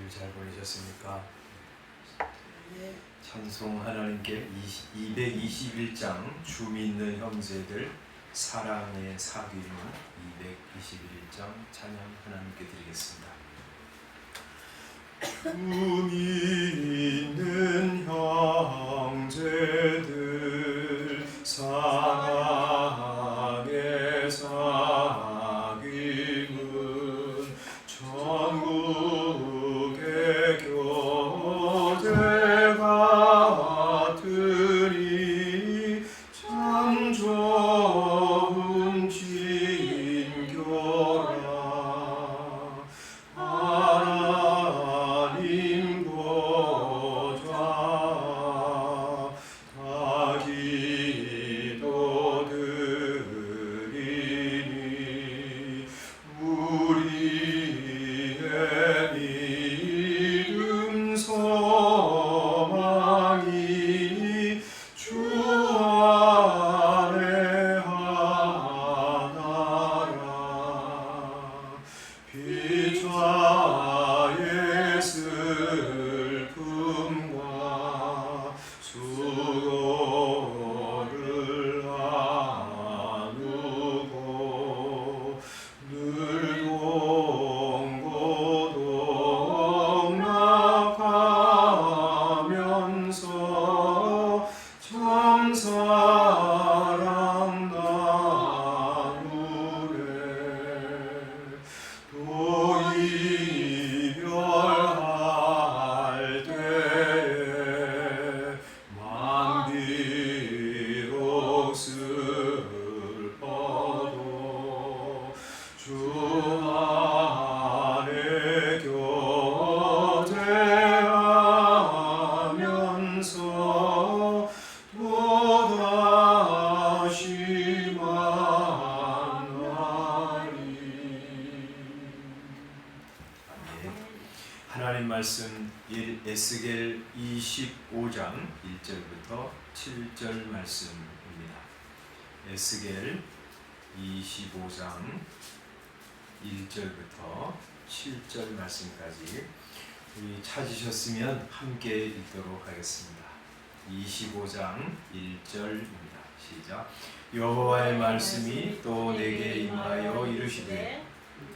주일 잘 보내셨습니까? 네. 찬송 하나님께 221장 주 믿는 형제들 사랑의 사귐은 221장 찬양 하나님께 드리겠습니다. 주 믿는 형제들 사랑의 사귐은 천국의 교제 같으니 참 좋은 친교라. 하나님 보좌 다 기도드리니 우리의 믿음 소망이 주 안에 하나라. 피차의 슬픔과 수고를 나누고 늘 동고동락하면서 참 사랑 나누래. 또 이별할 때에 맘 비록 슬퍼도 주 안에 교제하면서 또다시 만나리. 하나님 말씀 에스겔 25장 1절부터 7절 말씀입니다. 에스겔 25장 1절부터 7절 말씀까지 찾으셨으면 함께 읽도록 하겠습니다. 25장 1절입니다. 시작. 여호와의 말씀이 또 내게 임하여 이르시되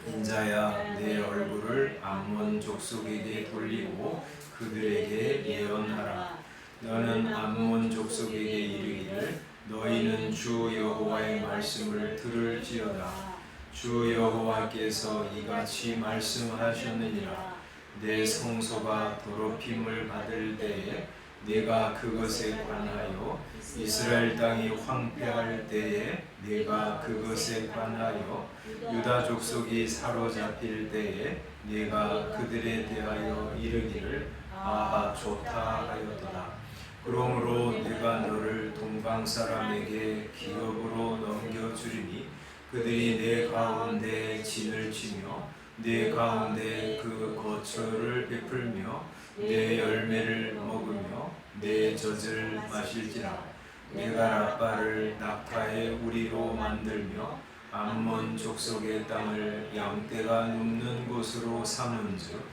인자야, 내 얼굴을 암몬 족속에게 돌리고 그들에게 예언하라. 너는 암몬 족속에게 이르기를 너희는 주 여호와의 말씀을 들을지어다. 주 여호와께서 이같이 말씀하셨느니라. 내 성소가 더럽힘을 받을 때에 내가 그것에 관하여 이스라엘 땅이 황폐할 때에 내가 그것에 관하여 유다 족속이 사로잡힐 때에 내가 그들에 대하여 이르기를 아하 좋다 하였도다. 그러므로 내가 너를 동방 사람에게 기업으로 넘겨주리니 그들이 내 가운데 진을 치며 내 가운데 그 거처를 베풀며 내 열매를 먹으며 내 젖을 마실지라. 내가 라빠를 낙타의 우리로 만들며 암몬 족속의 땅을 양떼가 눕는 곳으로 삼은즉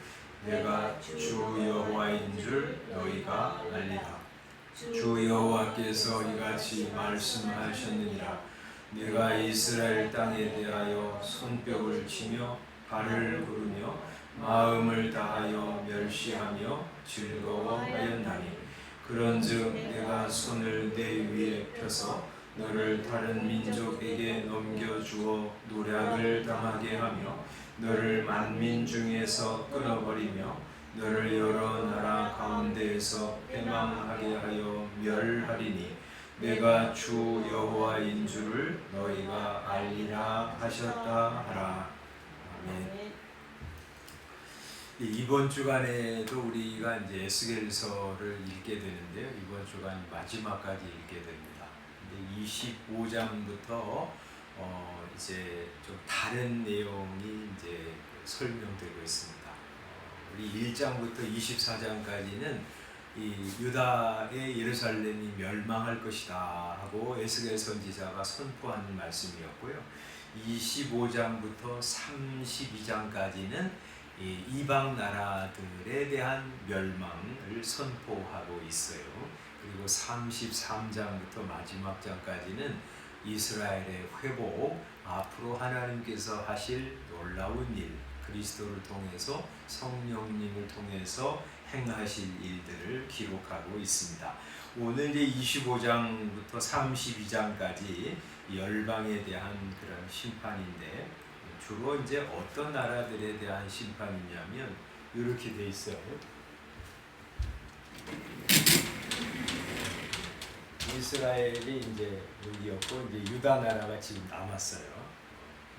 내가 주 여호와인 줄 너희가 알리라. 주 여호와께서 이같이 말씀하셨느니라. 내가 이스라엘 땅에 대하여 손뼉을 치며 발을 구르며 마음을 다하여 멸시하며 즐거워하였나니 그런즉 내가 손을 내 위에 펴서 너를 다른 민족에게 넘겨주어 노략을 당하게 하며 너를 만민 중에서 끊어버리며 너를 여러 나라 가운데에서 패망하게 하여 멸하리니 내가 주 여호와인 줄을 너희가 알리라 하셨다 하라. 아멘. 이번 주간에도 우리가 이제 에스겔서를 읽게 되는데요. 이번 주간 마지막까지 읽게 됩니다. 근데 25장부터 이제 좀 다른 내용이 이제 설명되고 있습니다. 우리 1장부터 24장까지는 이 유다의 예루살렘이 멸망할 것이다 하고 에스겔 선지자가 선포하는 말씀이었고요. 25장부터 32장까지는 이 이방 나라들에 대한 멸망을 선포하고 있어요. 그리고 33장부터 마지막 장까지는 이스라엘의 회복, 앞으로 하나님께서 하실 놀라운 일, 그리스도를 통해서 성령님을 통해서 행하실 일들을 기록하고 있습니다. 오늘 이제 25장부터 32장까지 열방에 대한 그런 심판인데, 주로 이제 어떤 나라들에 대한 심판이냐면 이렇게 돼 있어요. 이스라엘이 이제 여기였고, 이제 유다 나라가 지금 남았어요.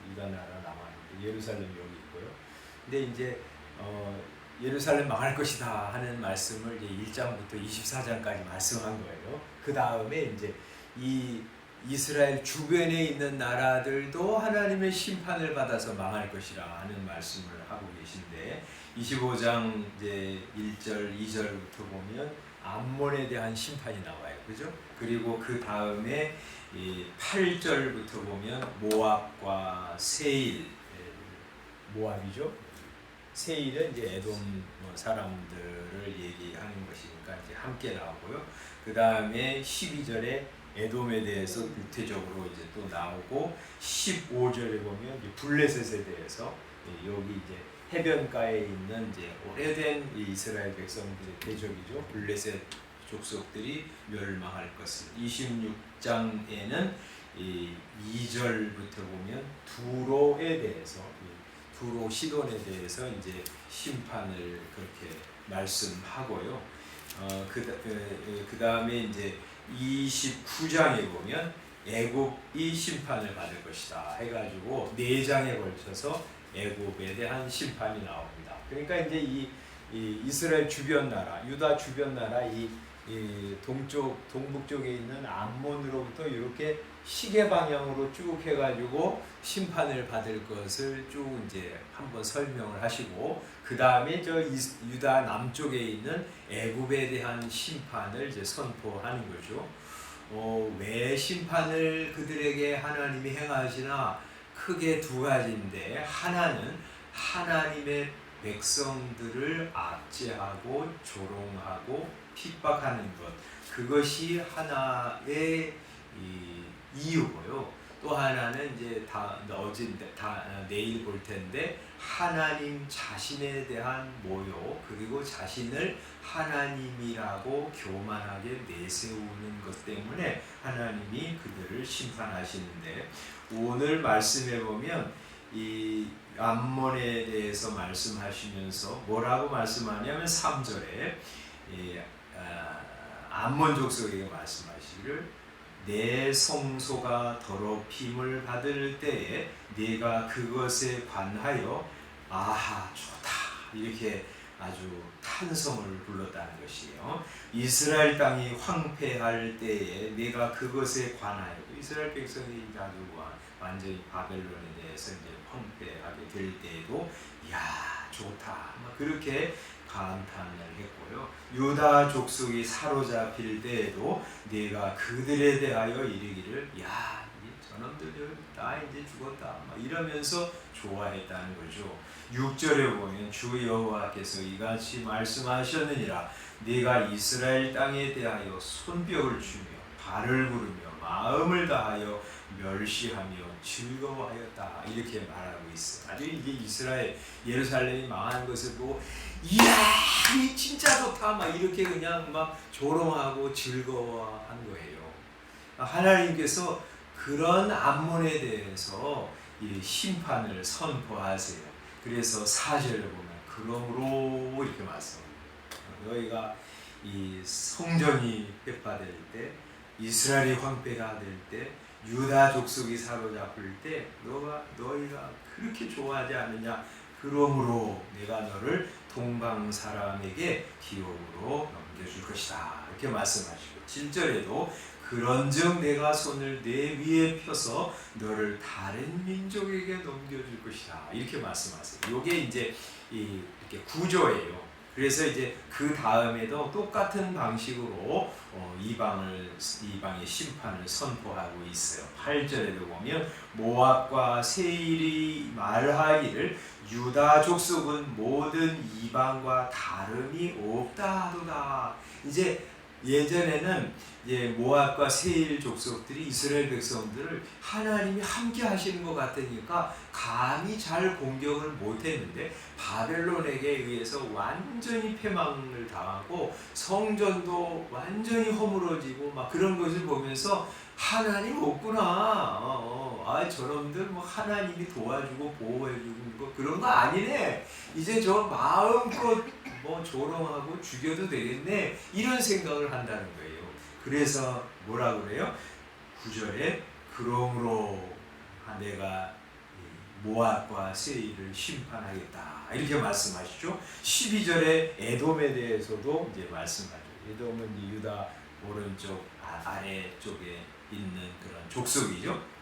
유다 나라 남았는데 예루살렘 여기 있고요. 근데 이제 예루살렘 망할 것이다 하는 말씀을 이제 1장부터 24장까지 말씀한 거예요. 그 다음에 이제 이 이스라엘 주변에 있는 나라들도 하나님의 심판을 받아서 망할 것이라 하는 말씀을 하고 계신데, 25장 이제 1절, 2절부터 보면 암몬에 대한 심판이 나와요. 그죠? 그리고 그 다음에 8절부터 보면 모압과 세일, 모압이죠. 세일은 이제 에돔 사람들을 얘기하는 것이니까 이제 함께 나오고요. 그 다음에 12절에 에돔에 대해서 구체적으로 이제 또 나오고, 15절에 보면 이제 블레셋에 대해서, 여기 이제 해변가에 있는 이제 오래된 이스라엘 백성들의 대적이죠. 블레셋 족속들이 멸망할 것을. 26장에는 2절부터 보면 두로에 대해서, 두로 시돈에 대해서 이제 심판을 그렇게 말씀하고요. 그 다음에 이제 29장에 보면 애굽이 심판을 받을 것이다 해가지고 4장에 걸쳐서 애굽에 대한 심판이 나옵니다. 그러니까 이제 이 이스라엘 주변 나라, 유다 주변 나라, 이 동북 쪽에 있는 암몬으로부터 이렇게 시계 방향으로 쭉 해가지고 심판을 받을 것을 쭉 이제 한번 설명을 하시고, 그 다음에 저 유다 남쪽에 있는 애굽에 대한 심판을 이제 선포하는 거죠. 왜 심판을 그들에게 하나님이 행하시나? 크게 두 가지인데, 하나는 하나님의 백성들을 압제하고 조롱하고 핍박하는 것, 그것이 하나의 이유고요. 또 하나는 이제 내일 볼 텐데, 하나님 자신에 대한 모욕, 그리고 자신을 하나님이라고 교만하게 내세우는 것 때문에 하나님이 그들을 심판하시는데, 오늘 말씀해 보면 이 암몬에 대해서 말씀하시면서 뭐라고 말씀하냐면 3절에 암몬 족속에게 말씀하시기를, 내 성소가 더럽힘을 받을 때에 네가 그것에 관하여 아하 좋다 이렇게 아주 탄성을 불렀다는 것이에요. 이스라엘 땅이 황폐할 때에 네가 그것에 관하여, 이스라엘 백성이 아주 완전히 바벨론에 대해서 이제 황폐하게 될 때에도 야 좋다 그렇게 감탄을 했고요. 유다 족속이 사로잡힐 때에도 네가 그들에 대하여 이르기를 야 저놈들 다 이제 죽었다 이러면서 좋아했다는 거죠. 6절에 보면 주 여호와께서 이같이 말씀하셨느니라, 네가 이스라엘 땅에 대하여 손뼉을 추며 발을 부르며 마음을 다하여 멸시하며 즐거워하였다 이렇게 말하고 있어요. 아주 이게 이스라엘 예루살렘이 망한 것을 보고 이야 이 진짜 좋다 막 이렇게 그냥 막 조롱하고 즐거워한 거예요. 하나님께서 그런 암몬에 대해서 이 심판을 선포하세요. 그래서 4절에 보면 그러므로 이렇게 말씀합니다. 너희가 이 성전이 회파될 때, 이스라엘이 황폐가 될 때, 유다 족속이 사로잡힐 때 너희가 그렇게 좋아하지 않느냐? 그러므로 내가 너를 동방 사람에게 기업으로 넘겨줄 것이다 이렇게 말씀하시고, 7절에도 그런즉 내가 손을 내 위에 펴서 너를 다른 민족에게 넘겨줄 것이다 이렇게 말씀하세요. 이게 이제 이렇게 구조예요. 그래서 이제 그 다음에도 똑같은 방식으로 이방의 심판을 선포하고 있어요. 8절에도 보면 모압과 세일이 말하기를 유다 족속은 모든 이방과 다름이 없다 하도다. 이제 예전에는 모압과 세일 족속들이 이스라엘 백성들을 하나님이 함께 하시는 것 같으니까 감히 잘 공격을 못했는데 바벨론에게 의해서 완전히 패망을 당하고 성전도 완전히 허물어지고 막 그런 것을 보면서 하나님 없구나. 저놈들 뭐 하나님이 도와주고 보호해주고 거 그런 거 아니네. 이제 저 마음껏 뭐 조롱하고 죽여도 되겠네. 이런 생각을 한다는 거예요. 그래서 뭐라 그래요? 9절에 그러므로 내가 모압과 세일을 심판하겠다 이렇게 말씀하시죠. 12절에 에돔에 대해서도 이제 말씀하죠. 에돔은 이제 유다 오른쪽 아래쪽에 있는 그런 족속이죠.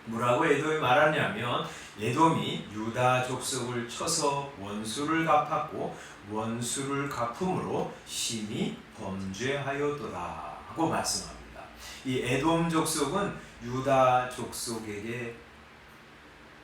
뭐라고 에돔이 말하냐면 에돔이 유다 족속을 쳐서 원수를 갚았고 원수를 갚음으로 심히 범죄하였도다 하고 말씀합니다. 이 에돔 족속은 유다 족속에게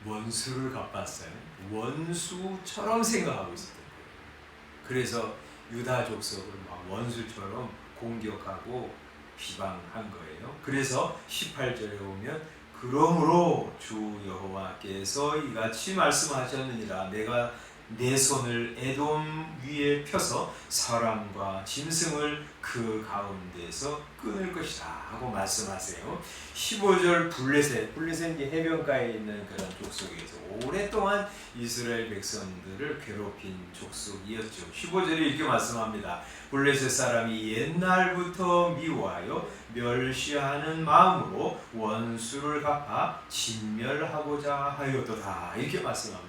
원수를 갚았어요. 원수처럼 생각하고 있었던 거예요. 그래서 유다 족속을 막 원수처럼 공격하고 비방한 거예요. 그래서 18절에 보면 그러므로 주 여호와께서 이같이 말씀하셨느니라 내가 내 손을 에돔 위에 펴서 사람과 짐승을 그 가운데서 끊을 것이다 하고 말씀하세요. 15절 블레셋이 해변가에 있는 그런 족속에서 오랫동안 이스라엘 백성들을 괴롭힌 족속이었죠. 15절에 이렇게 말씀합니다. 블레셋 사람이 옛날부터 미워하여 멸시하는 마음으로 원수를 갚아 진멸하고자 하였도다 이렇게 말씀합니다.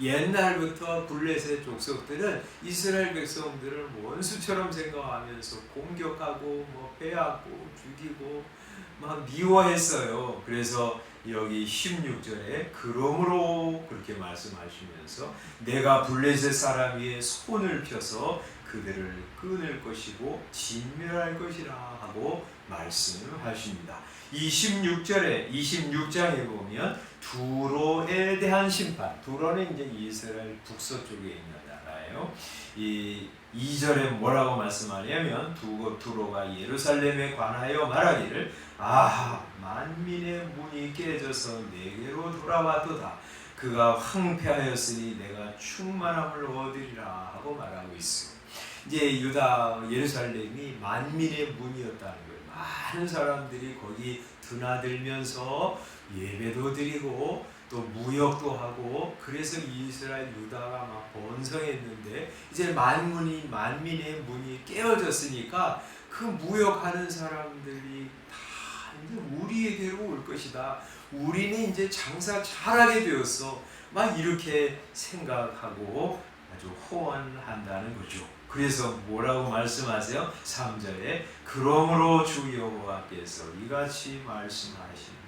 옛날부터 블레셋 족속들은 이스라엘 백성들을 원수처럼 생각하면서 공격하고 뭐 빼앗고 죽이고 막 미워했어요. 그래서 여기 16절에 그러므로 그렇게 말씀하시면서 내가 블레셋 사람 위에 손을 펴서 그들을 끊을 것이고 진멸할 것이라 하고 말씀하십니다. 26장에 보면 두로에 대한 심판. 두로는 이제 이스라엘 북서쪽에 있는 나라예요. 이 2절에 뭐라고 말씀하냐면 두로가 예루살렘에 관하여 말하기를 만민의 문이 깨져서 내게로 돌아왔도다. 그가 황폐하였으니 내가 충만함을 얻으리라 하고 말하고 있어요. 이제 예루살렘이 만민의 문이었다는 거예요. 많은 사람들이 거기 드나들면서 예배도 드리고 또 무역도 하고 그래서 이스라엘 유다가 막 번성했는데 이제 만민의 문이 깨어졌으니까 그 무역하는 사람들이 다 이제 우리에게로 올 것이다. 우리는 이제 장사 잘하게 되었어. 막 이렇게 생각하고 아주 호언한다는 거죠. 그래서 뭐라고 말씀하세요? 3절에 그러므로 주 여호와께서 이같이 말씀하십니다.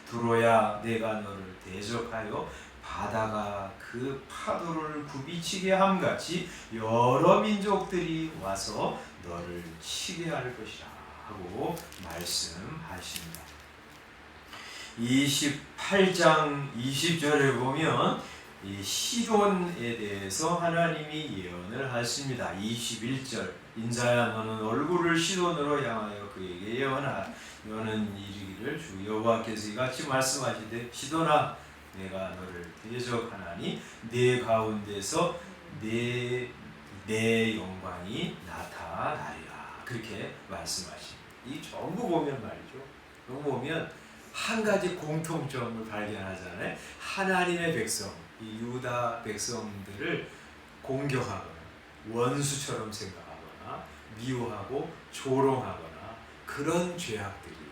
두로야 내가 너를 대적하여 바다가 그 파도를 굽이치게 함같이 여러 민족들이 와서 너를 치게 할 것이라 하고 말씀하십니다. 28장 20절에 보면 이 시돈에 대해서 하나님이 예언을 하십니다. 21절 인자야 너는 얼굴을 시돈으로 향하여 그에게 예언하라. 너는 이르기를 주 여호와께서 이같이 말씀하시되 시돈아 내가 너를 대적하나니 네 가운데서 내 영광이 나타나리라. 그렇게 말씀하십니다. 이 전부 보면 말이죠. 전부 보면 한 가지 공통점을 발견하잖아요. 하나님의 백성, 이 유다 백성들을 공격하거나 원수처럼 생각하거나 미워하고 조롱하거나 그런 죄악들이에요.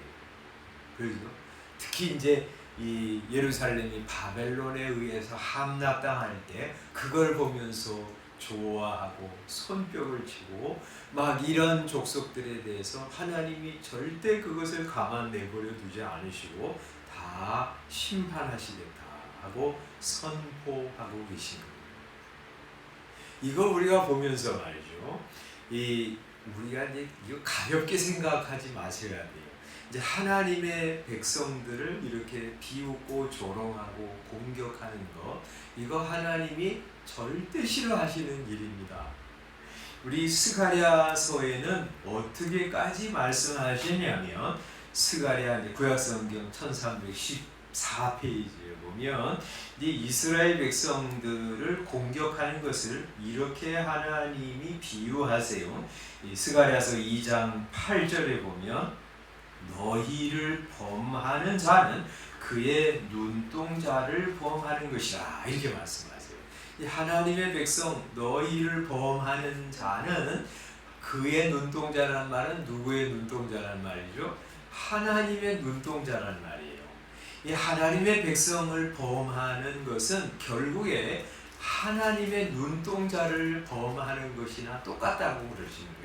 그렇죠? 특히 이제 이 예루살렘이 바벨론에 의해서 함락당할 때 그걸 보면서 좋아하고 손뼉을 치고 막 이런 족속들에 대해서 하나님이 절대 그것을 가만 내버려 두지 않으시고 다 심판하시겠다 하고 선포하고 계신 겁니다. 이거 우리가 보면서 말이죠. 우리가 이제 이거 가볍게 생각하지 마셔야 돼요. 이제 하나님의 백성들을 이렇게 비웃고 조롱하고 공격하는 것, 이거 하나님이 절대 싫어하시는 일입니다. 우리 스가랴서에는 어떻게까지 말씀하시냐면, 스가랴 구약성경 1314페이지에 보면 이 이스라엘 백성들을 공격하는 것을 이렇게 하나님이 비유하세요. 이 스가랴서 2장 8절에 보면 너희를 범하는 자는 그의 눈동자를 범하는 것이라, 이렇게 말씀하세요. 이 하나님의 백성, 너희를 범하는 자는, 그의 눈동자라는 말은 누구의 눈동자라는 말이죠? 하나님의 눈동자라는 말이에요. 이 하나님의 백성을 범하는 것은 결국에 하나님의 눈동자를 범하는 것이나 똑같다고 그러시는 거예요.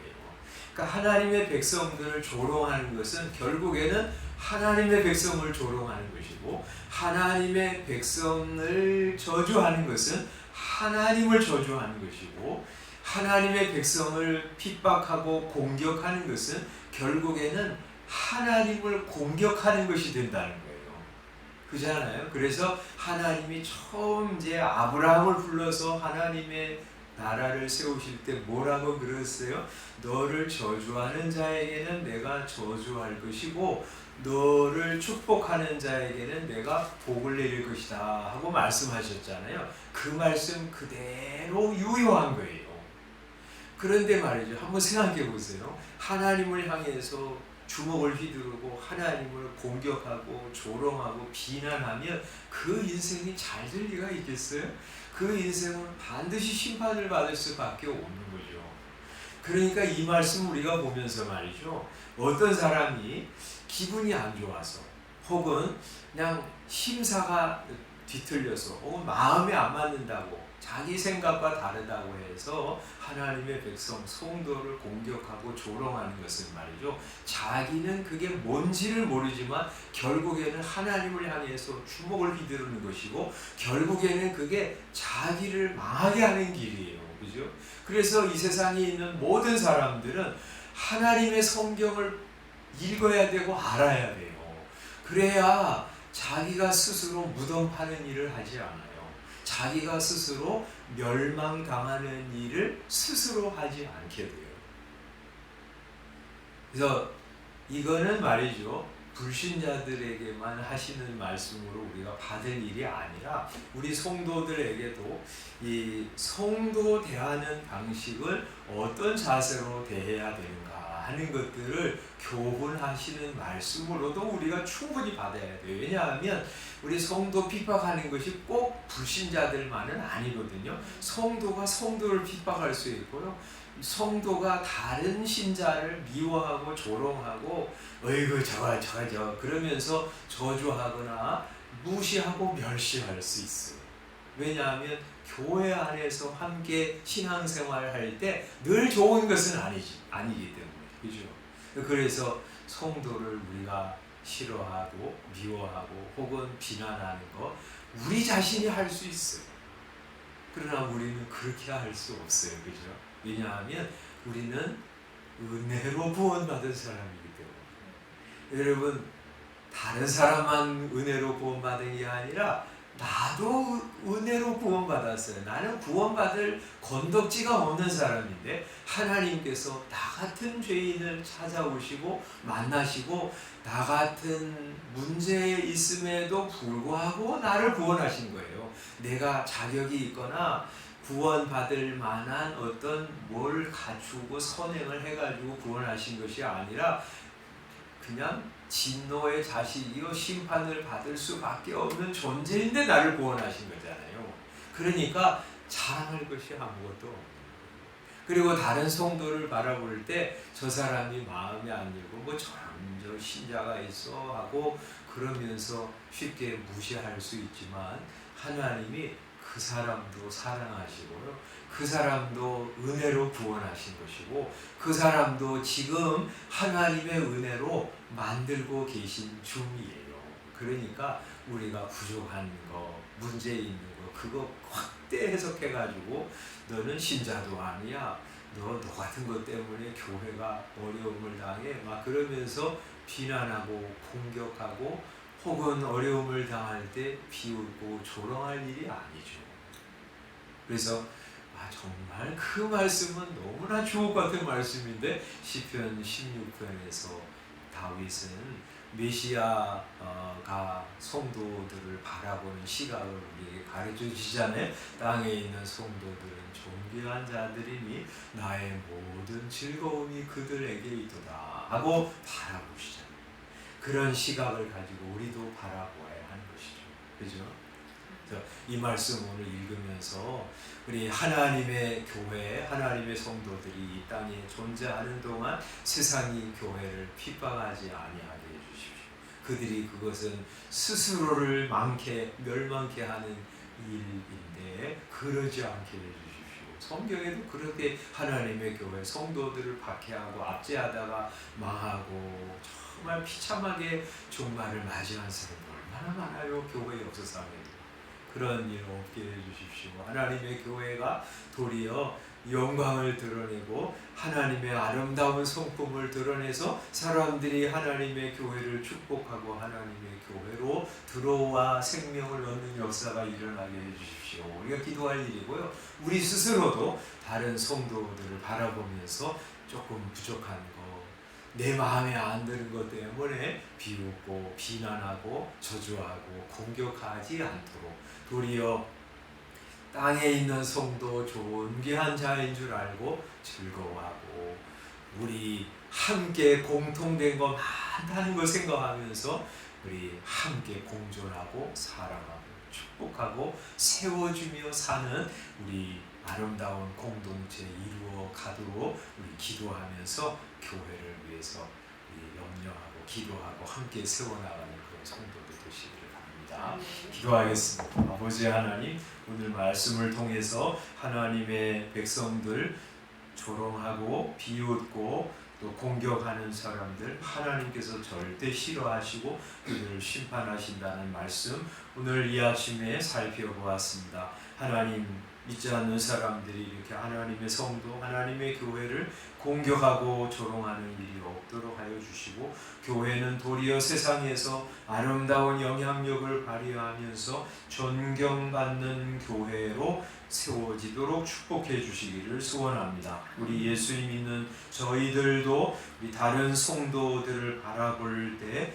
그러니까 하나님의 백성들을 조롱하는 것은 결국에는 하나님의 백성을 조롱하는 것이고, 하나님의 백성을 저주하는 것은 하나님을 저주하는 것이고, 하나님의 백성을 핍박하고 공격하는 것은 결국에는 하나님을 공격하는 것이 된다는 거예요. 그렇잖아요. 그래서 하나님이 처음 이제 아브라함을 불러서 하나님의 나라를 세우실 때 뭐라고 그랬어요? 너를 저주하는 자에게는 내가 저주할 것이고 너를 축복하는 자에게는 내가 복을 내릴 것이다 하고 말씀하셨잖아요. 그 말씀 그대로 유효한 거예요. 그런데 말이죠, 한번 생각해 보세요. 하나님을 향해서 주먹을 휘두르고 하나님을 공격하고 조롱하고 비난하면 그 인생이 잘 될 리가 있겠어요? 그 인생은 반드시 심판을 받을 수밖에 없는 거죠. 그러니까 이 말씀 우리가 보면서 말이죠, 어떤 사람이 기분이 안 좋아서 혹은 그냥 심사가 뒤틀려서 혹은 마음에 안 맞는다고 자기 생각과 다르다고 해서 하나님의 백성 성도를 공격하고 조롱하는 것은 말이죠, 자기는 그게 뭔지를 모르지만 결국에는 하나님을 향해서 주먹을 휘두르는 것이고 결국에는 그게 자기를 망하게 하는 길이에요. 그죠? 그래서 이 세상에 있는 모든 사람들은 하나님의 성경을 읽어야 되고 알아야 돼요. 그래야 자기가 스스로 무덤 파는 일을 하지 않아요. 자기가 스스로 멸망당하는 일을 스스로 하지 않게 돼요. 그래서 이거는 말이죠, 불신자들에게만 하시는 말씀으로 우리가 받을 일이 아니라 우리 성도들에게도 이 성도 대하는 방식을 어떤 자세로 대해야 되는가 하는 것들을 교훈하시는 말씀으로도 우리가 충분히 받아야 돼요. 왜냐하면 우리 성도 핍박하는 것이 꼭 불신자들만은 아니거든요. 성도가 성도를 핍박할 수 있고요, 성도가 다른 신자를 미워하고 조롱하고 어이구 저거 그러면서 저주하거나 무시하고 멸시할 수 있어요. 왜냐하면 교회 안에서 함께 신앙생활을 할 때 늘 좋은 것은 아니기 때문에. 그죠? 그래서 성도를 우리가 싫어하고 미워하고 혹은 비난하는 거 우리 자신이 할 수 있어요. 그러나 우리는 그렇게 할 수 없어요. 그죠? 왜냐하면 우리는 은혜로 구원받은 사람이기 때문에. 여러분, 다른 사람만 은혜로 구원받은 게 아니라 나도 은혜로 구원받았어요. 나는 구원받을 건덕지가 없는 사람인데 하나님께서 나 같은 죄인을 찾아오시고 만나시고 나 같은 문제에 있음에도 불구하고 나를 구원하신 거예요. 내가 자격이 있거나 구원받을 만한 어떤 뭘 갖추고 선행을 해가지고 구원하신 것이 아니라 그냥 진노의 자식이요 심판을 받을 수밖에 없는 존재인데 나를 구원하신 거잖아요. 그러니까 자랑할 것이 아무것도 없는 거예요. 그리고 다른 성도를 바라볼 때 저 사람이 마음에 안 들고 뭐 저 신자가 있어 하고 그러면서 쉽게 무시할 수 있지만 하나님이 그 사람도 사랑하시고요, 그 사람도 은혜로 구원하신 것이고 그 사람도 지금 하나님의 은혜로 만들고 계신 중이에요. 그러니까 우리가 부족한 거, 문제 있는 거 그거 확대 해석해가지고 너는 신자도 아니야. 너 같은 것 때문에 교회가 어려움을 당해. 막 그러면서 비난하고 공격하고 혹은 어려움을 당할 때 비웃고 조롱할 일이 아니죠. 그래서 정말 그 말씀은 너무나 주옥 같은 말씀인데 시편 16편에서 다윗은 메시아가 성도들을 바라보는 시각을 우리에게 가르쳐 주시잖아요. 땅에 있는 성도들은 존귀한 자들이니 나의 모든 즐거움이 그들에게 있도다 하고 바라보시잖아요. 그런 시각을 가지고 우리도 바라보아야 하는 것이죠. 그죠? 이 말씀 오늘 읽으면서 우리 하나님의 교회, 하나님의 성도들이 이 땅에 존재하는 동안 세상이 교회를 핍박하지 아니하게 해주십시오. 그들이 그것은 스스로를 멸망케 하는 일인데 그러지 않게 해주십시오. 성경에도 그렇게 하나님의 교회 성도들을 박해하고 압제하다가 망하고 정말 비참하게 종말을 맞이한 사람이 얼마나 많아요. 교회 역사상에도. 그런 일 없게 해주십시오. 하나님의 교회가 도리어 영광을 드러내고 하나님의 아름다운 성품을 드러내서 사람들이 하나님의 교회를 축복하고 하나님의 교회로 들어와 생명을 얻는 역사가 일어나게 해주십시오. 우리가 기도할 일이고요. 우리 스스로도 다른 성도들을 바라보면서 조금 부족한 거, 내 마음에 안 드는 것 때문에 비웃고 비난하고 저주하고 공격하지 않도록 도리어 땅에 있는 성도 존귀한 자인 줄 알고 즐거워하고 우리 함께 공통된 거 많다는 걸 생각하면서 우리 함께 공존하고 사랑하고 축복하고 세워주며 사는 우리 아름다운 공동체 이루어 가도록 우리 기도하면서 교회를 위해서 우리 염려하고 기도하고 함께 세워나가는 그런 성도들 되시기를 바랍니다. 기도하겠습니다. 아버지 하나님, 오늘 말씀을 통해서 하나님의 백성들 조롱하고 비웃고 또 공격하는 사람들 하나님께서 절대 싫어하시고 그들을 심판하신다는 말씀 오늘 이 아침에 살펴보았습니다. 하나님, 믿지 않는 사람들이 이렇게 하나님의 성도, 하나님의 교회를 공격하고 조롱하는 일이 없도록 하여 주시고 교회는 도리어 세상에서 아름다운 영향력을 발휘하면서 존경받는 교회로 세워지도록 축복해 주시기를 소원합니다. 우리 예수 믿는 저희들도 우리 다른 성도들을 바라볼 때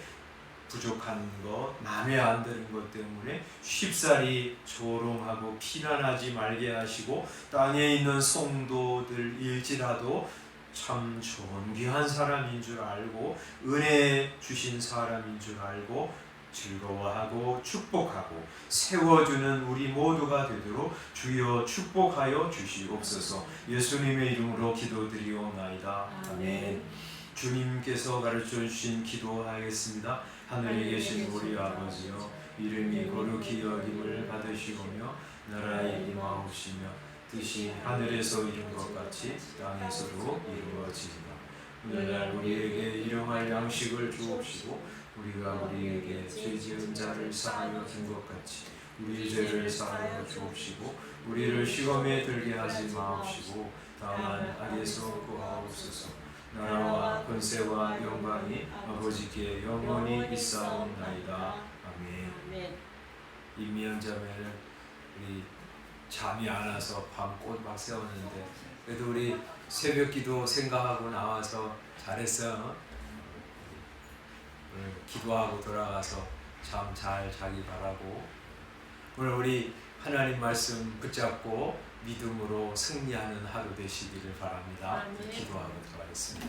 부족한 것, 마음에 안 드는 것 때문에 쉽사리 조롱하고 비난하지 말게 하시고 땅에 있는 성도들일지라도 참 존귀한 사람인 줄 알고 은혜 주신 사람인 줄 알고 즐거워하고 축복하고 세워주는 우리 모두가 되도록 주여 축복하여 주시옵소서. 예수님의 이름으로 기도드리옵나이다. 아멘. 주님께서 가르쳐 주신 기도하겠습니다. 하늘에 계신 우리 아버지여, 이름이 거룩히 여김을 받으시오며 나라의 임하옵시며 뜻이 하늘에서 이룬 것 같이 땅에서도 이루어지리라. 오늘날 우리에게 일용할 양식을 주옵시고 우리가 우리에게 죄 지은 자를 사하여 준 것 같이 우리 죄를 사하여 주옵시고 우리를 시험에 들게 하지 마옵시고 다만 악에서 구하옵소서. 나라와 권세와 영광이 아버지께 영원히 있사옵나이다. 아멘. 임미연자매는 우리 잠이 안 와서 밤 꼬박 세웠는데 그래도 우리 새벽 기도 생각하고 나와서 잘했어요. 오늘 기도하고 돌아가서 잠 잘 자기 바라고 오늘 우리 하나님 말씀 붙잡고 믿음으로 승리하는 하루 되시기를 바랍니다. 기도하고 돌아가겠습니다.